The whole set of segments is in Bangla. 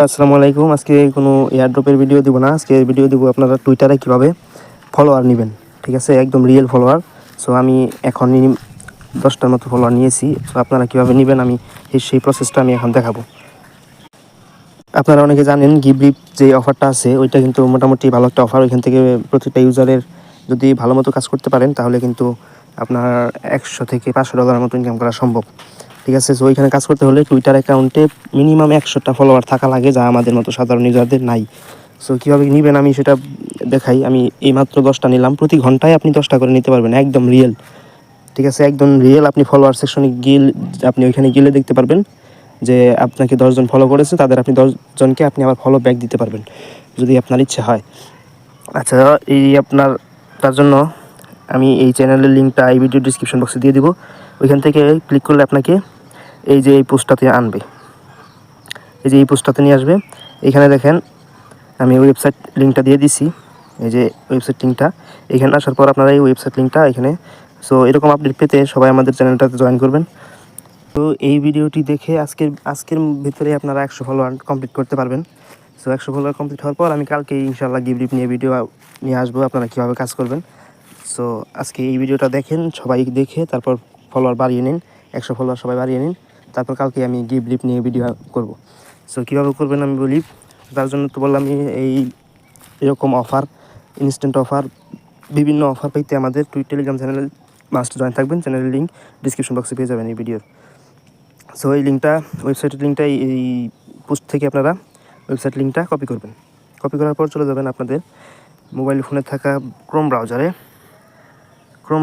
আসসালামু আলাইকুম। আজকে কোনো এয়ারড্রপের ভিডিও দিব না। আজকে ভিডিও দিব আপনারা টুইটারে কীভাবে ফলোয়ার নেবেন। ঠিক আছে, একদম রিয়েল ফলোয়ার। সো আমি এখনই 10টার মতো ফলোয়ার নিয়েছি। সো আপনারা কীভাবে নেবেন আমি সেই প্রসেসটা আমি এখন দেখাবো। আপনারা অনেকে জানেন গিভলিপ যে অফারটা আছে ওইটা কিন্তু মোটামুটি ভালো একটা অফার। ওইখান থেকে প্রতিটা ইউজারের যদি ভালো মতো কাজ করতে পারেন তাহলে কিন্তু আপনার $100 থেকে $500 মতো ইনকাম করা সম্ভব। ঠিক আছে, সো ওইখানে কাজ করতে হলে টুইটার অ্যাকাউন্টে মিনিমাম 100টা ফলোয়ার থাকা লাগে, যা আমাদের মতো সাধারণ ইউজারদের নাই। সো কীভাবে নেবেন আমি সেটা দেখাই। আমি এইমাত্র 10টা নিলাম। প্রতি ঘন্টায় আপনি 10টা করে নিতে পারবেন, একদম রিয়েল। ঠিক আছে, একদম রিয়েল। আপনি ফলোয়ার সেকশনে আপনি ওইখানে গেলে দেখতে পারবেন যে আপনাকে 10 জন ফলো করেছে, তাদের আপনি 10 জনকে আপনি আবার ফলো ব্যাক দিতে পারবেন যদি আপনার ইচ্ছে হয়। আচ্ছা, তার জন্য আমি এই চ্যানেলের লিঙ্কটা এই ভিডিও ডিসক্রিপশন বক্সে দিয়ে দিব। ওইখান থেকে ক্লিক করলে আপনাকে এই পোস্টটাতে আনবে। এই যে এই পোস্টটাতে নিয়ে আসবে। এখানে দেখেন আমি ওয়েবসাইট লিঙ্কটা দিয়ে দিছি। এই যে ওয়েবসাইট লিঙ্কটা, এখানে আসার পর আপনারা এই ওয়েবসাইট লিঙ্কটা এখানে। সো এরকম আপডেট পেতে সবাই আমাদের চ্যানেলটাতে জয়েন করবেন। তো এই ভিডিওটি দেখে আজকের ভিতরে আপনারা 100 ফলোয়ার কমপ্লিট করতে পারবেন। সো 100 ফলোয়ার কমপ্লিট হওয়ার পর আমি কালকে ইনশাআল্লাহ গিভলিপ নিয়ে ভিডিও নিয়ে আসবো, আপনারা কীভাবে কাজ করবেন। সো আজকে এই ভিডিওটা দেখেন, সবাই দেখে তারপর ফলোয়ার বাড়িয়ে নিন। 100 ফলোয়ার সবাই বাড়িয়ে নিন। তারপর কালকে আমি গিভলিপ নিয়ে ভিডিও করব। সো কীভাবে করবেন আমি বলি। তার জন্য তো বললাম এরকম অফার, ইনস্ট্যান্ট অফার, বিভিন্ন অফার পেতে আমাদের টেলিগ্রাম চ্যানেলে মাস্ট জয়েন থাকবেন। চ্যানেলের লিঙ্ক ডিসক্রিপশন বক্সে পেয়ে যাবেন এই ভিডিওর। সো এই লিঙ্কটা, ওয়েবসাইটের লিঙ্কটা এই পোস্ট থেকে আপনারা ওয়েবসাইট লিঙ্কটা কপি করবেন। কপি করার পর চলে যাবেন আপনাদের মোবাইল ফোনে থাকা ক্রোম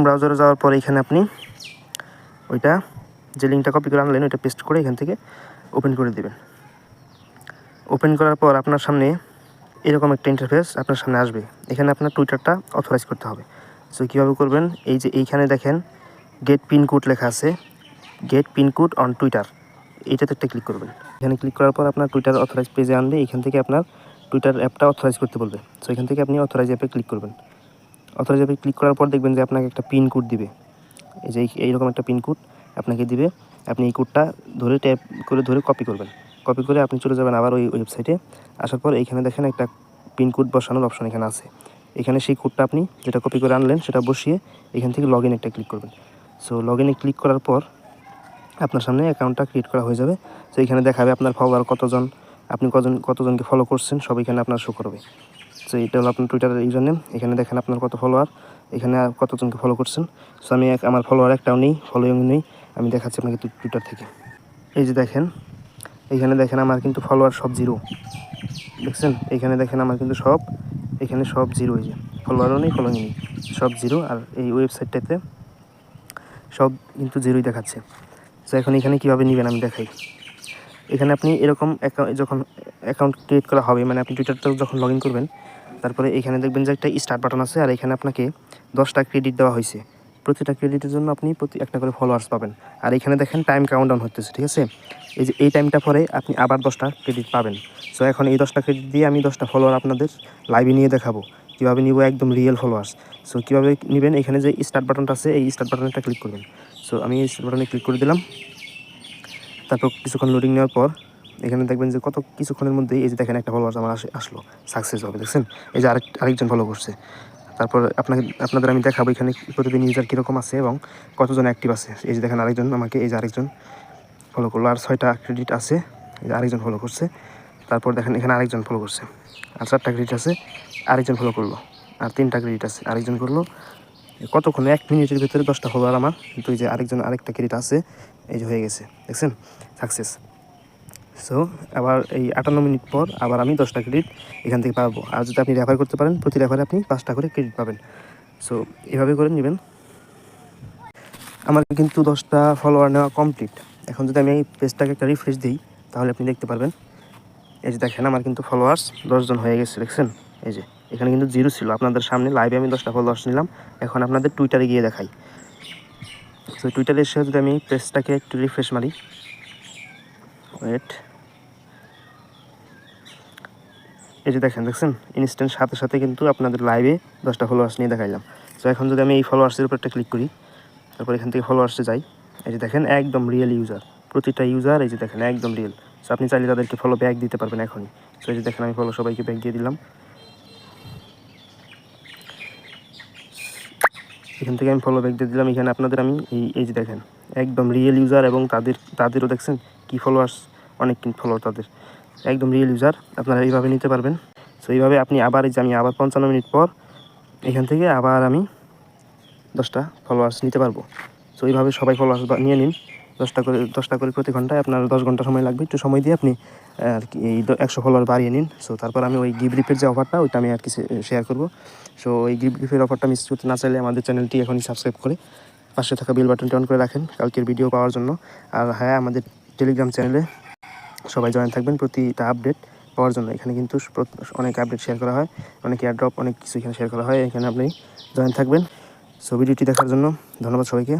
ব্রাউজারে যাওয়ার পরে এখানে আপনি ওইটা যে লিঙ্কটা কপি করে আনলেন ওইটা পেস্ট করে এখান থেকে ওপেন করে দেবেন। ওপেন করার পর আপনার সামনে এরকম একটা ইন্টারফেস আপনার সামনে আসবে। এখানে আপনার টুইটারটা অথরাইজ করতে হবে। সো কীভাবে করবেন, এই যে এইখানে দেখেন গেট পিন কোড লেখা আছে, get pin code on Twitter, এইটাতে একটা ক্লিক করবেন। এখানে ক্লিক করার পর আপনার টুইটার অথরাইজ পেজে আনবে। এখান থেকে আপনার টুইটার অ্যাপটা অথরাইজ করতে বলবে। সো এখান থেকে আপনি অথরাইজ অ্যাপে ক্লিক করবেন। অথরাইজ অ্যাপে ক্লিক করার পর দেখবেন যে আপনাকে একটা পিন কোড দিবে। এই যে এইরকম একটা পিন কোড আপনাকে দিবে। আপনি এই কোডটা ট্যাপ করে কপি করবেন। কপি করে আপনি চলে যাবেন আবার ওই ওয়েবসাইটে। আসার পর এইখানে দেখেন একটা পিন কোড বসানোর অপশন এখানে আছে। এখানে সেই কোডটা আপনি যেটা কপি করে আনলেন সেটা বসিয়ে এখান থেকে লগ ইন একটা ক্লিক করবেন। সো লগ ইনে ক্লিক করার পর আপনার সামনে অ্যাকাউন্টটা ক্রিয়েট করা হয়ে যাবে। সো এখানে দেখাবে আপনার ফলোয়ার কতজন, আপনি কতজনকে ফলো করছেন, সব এখানে আপনার শো করবে। সো এটা হলো আপনার টুইটারের ইউজার নেম। এখানে দেখেন আপনার কত ফলোয়ার, এখানে কতজনকে ফলো করছেন। সো আমি আমার ফলোয়ার একটাও নেই, ফলোইং নেই। আমি দেখাচ্ছি আপনাকে টুইটার থেকে। এই যে দেখেন, এইখানে দেখেন আমার কিন্তু ফলোয়ার সব জিরো। দেখছেন, এইখানে দেখেন আমার কিন্তু এখানে সব জিরো। এই যে ফলোয়ারও নেই, ফলোইং নেই, সব জিরো। আর এই ওয়েবসাইটটাতে সব কিন্তু জিরোই দেখাচ্ছে। সো এখন এখানে কীভাবে নেবেন আমি দেখাই। এখানে আপনি এরকম যখন অ্যাকাউন্ট ক্রিয়েট করা হবে, মানে আপনি টুইটারটা যখন লগ ইন করবেন, তারপরে এখানে দেখবেন যে একটা স্টার্ট বাটন আছে। আর এখানে আপনাকে 10টা ক্রেডিট দেওয়া হয়েছে। প্রতিটা ক্রেডিটের জন্য আপনি একটা করে ফলোয়ার্স পাবেন। আর এখানে দেখেন টাইম কাউন্টডাউন হতেছে। ঠিক আছে, এই যে এই টাইমটা পরে আপনি আবার 10টা ক্রেডিট পাবেন। সো এখন এই 10টা ক্রেডিট দিয়ে আমি 10টা ফলোয়ার আপনাদের লাইভে নিয়ে দেখাবো কীভাবে নিব, একদম রিয়েল ফলোয়ার্স। সো কীভাবে নেবেন, এখানে যে স্টার্ট বাটনটা আছে এই স্টার্ট বাটনটা ক্লিক করবেন। সো আমি এই স্টার্ট বাটনে ক্লিক করে দিলাম। তারপর কিছুক্ষণ লোডিং নেওয়ার পর এখানে দেখবেন যে কিছুক্ষণের মধ্যেই এই যে দেখেন একটা ফলোয়ার্স আমার আসলো, সাকসেস হবে। দেখছেন, এই যে আরেকজন ফলো করছে। তারপর আপনাদের আমি দেখাবো এখানে প্রতিদিন ইউজার কীরকম আছে এবং কতজন অ্যাক্টিভ আছে। এই যে দেখেন আরেকজন আমাকে, এই যে আরেকজন ফলো করলো। আর 6টা ক্রেডিট আছে, এই যে আরেকজন ফলো করছে। তারপর দেখেন এখানে আরেকজন ফলো করছে। আর 4টা ক্রেডিট আছে, আরেকজন ফলো করলো। আর 3টা ক্রেডিট আছে, আরেকজন করলো। কতক্ষণ, 1 মিনিটের ভিতরে 10টা ফলোয়ার আমার কিন্তু। এই যে আরেকটা ক্রেডিট আছে, এই যে হয়ে গেছে। দেখছেন, সাকসেস। সো আবার এই 58 মিনিট পর আবার আমি 10টা ক্রেডিট এখান থেকে পাবো। আর যদি আপনি রেফার করতে পারেন, প্রতি রেফারে আপনি 5টা করে ক্রেডিট পাবেন। সো এভাবে করে নেবেন। আমার কিন্তু 10টা ফলোয়ার নেওয়া কমপ্লিট। এখন যদি আমি এই পেজটাকে একটা রিফ্রেশ দিই তাহলে আপনি দেখতে পারবেন। এই যে দেখেন আমার কিন্তু ফলোয়ার্স 10 জন হয়ে গেছে। দেখছেন, এই যে এখানে কিন্তু জিরো ছিল। আপনাদের সামনে লাইভে আমি 10টা ফলোয়ার্স নিলাম। এখন আপনাদের টুইটারে গিয়ে দেখাই। সো টুইটারে এসে যদি আমি পেজটাকে একটু রিফ্রেশ মারি, ওয়েট, এই যে দেখছেন ইনস্ট্যান্ট সাথে সাথে কিন্তু আপনাদের লাইভে 10টা ফলোয়ার্স নিয়ে দেখাইলাম। সো এখন যদি আমি এই ফলোয়ার্সের উপর একটা ক্লিক করি, তারপর এখান থেকে ফলোয়ার্সে যাই, এই যে দেখেন একদম রিয়েল ইউজার, প্রতিটা ইউজার এই যে দেখেন একদম রিয়েল। সো আপনি চাইলে তাদেরকে ফলো ব্যাক দিতে পারবেন এখনই। সো এই যে দেখেন আমি ফলো সবাইকে ব্যাক দিয়ে দিলাম। এখান থেকে আমি ফলো ব্যাক দিয়ে দিলাম। এখানে আপনাদের আমি এই যে দেখেন একদম রিয়েল ইউজার, এবং তাদেরও দেখছেন কি ফলোয়ার্স, অনেক ফলোয়ার তাদের, একদম রিয়েল ইউজার। আপনারা এইভাবে নিতে পারবেন। সো এইভাবে আপনি আবার এই যে আমি আবার 55 মিনিট পর এখান থেকে আবার আমি 10টা ফলোয়ার্স নিতে পারবো। সো এইভাবে সবাই ফলোয়ার্স নিয়ে নিন। 10টা করে প্রতি ঘন্টায় আপনার 10 ঘন্টা সময় লাগবে। একটু সময় দিয়ে আপনি আর কি এই 100 ফলোয়ার বাড়িয়ে নিন। সো তারপর আমি ওই গিভ রিপের যে অফারটা ওইটা আমি আর কি শেয়ার করবো। সো এই গিভ রিপের অফারটা মিস করতে না চাইলে আমাদের চ্যানেলটি এখনই সাবস্ক্রাইব করে পাশে থাকা বেল বাটনটি অন করে রাখেন কালকের ভিডিও পাওয়ার জন্য। আর হ্যাঁ, আমাদের টেলিগ্রাম চ্যানেলে সবাই জয়েন থাকবেন প্রতিটা আপডেট পাওয়ার জন্য। এখানে কিন্তু অনেক আপডেট শেয়ার করা হয়, অনেক এয়ারড্রপ, অনেক কিছু এখানে শেয়ার করা হয়। এখানে আপনি জয়েন থাকবেন। সো ভিডিওটি দেখার জন্য ধন্যবাদ সবাইকে।